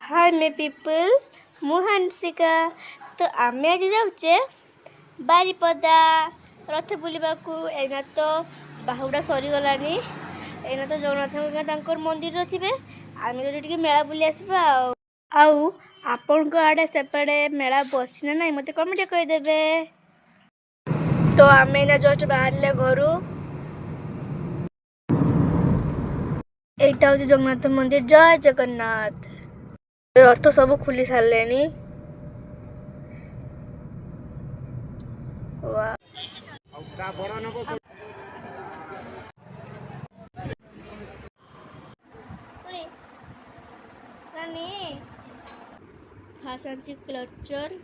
हाय मे people मु हंसिका। तो आम आज जाऊे बारिपदा रथ बुलवाकू। एना तो बाहुड़ा सरीगलानी। एना तो जगन्नाथ मंदिर थे। आम टे मेला बुली आसवा। आपण को आड़े सेपटे मेला बसी ना ना मत कमेंट करदेवे। तो आम एना जस्ट बाहर घर। यहाँ हूँ जगन्नाथ मंदिर। जय जगन्नाथ। रथ सब खुली सारे। फांसी क्लचर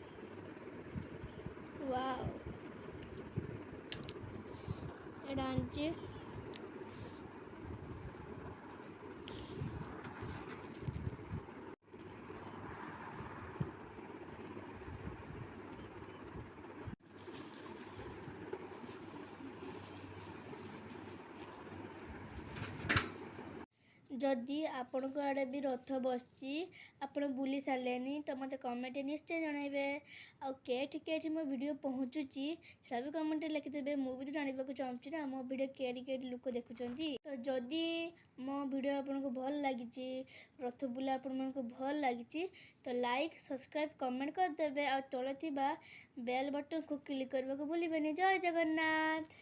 जदि आपण आड़े भी रथ बसची आपण बुली सारे तो मत कमेंट निश्चय जनइबे। आठी मो वीडियो पहुँचुची से भी कमेंट लिखिदेवे। मुझे तो जानवा चाहूँगी ना मो वीडियो केटी लोक देखुं। तो जदि मो वीडियो आपन को भल लगी रथ बुला आपण को भल लगी तो लाइक सब्सक्राइब कमेंट करदेवे। आ तले बेल बटन को क्लिक करने को भूलिए। जय जगन्नाथ।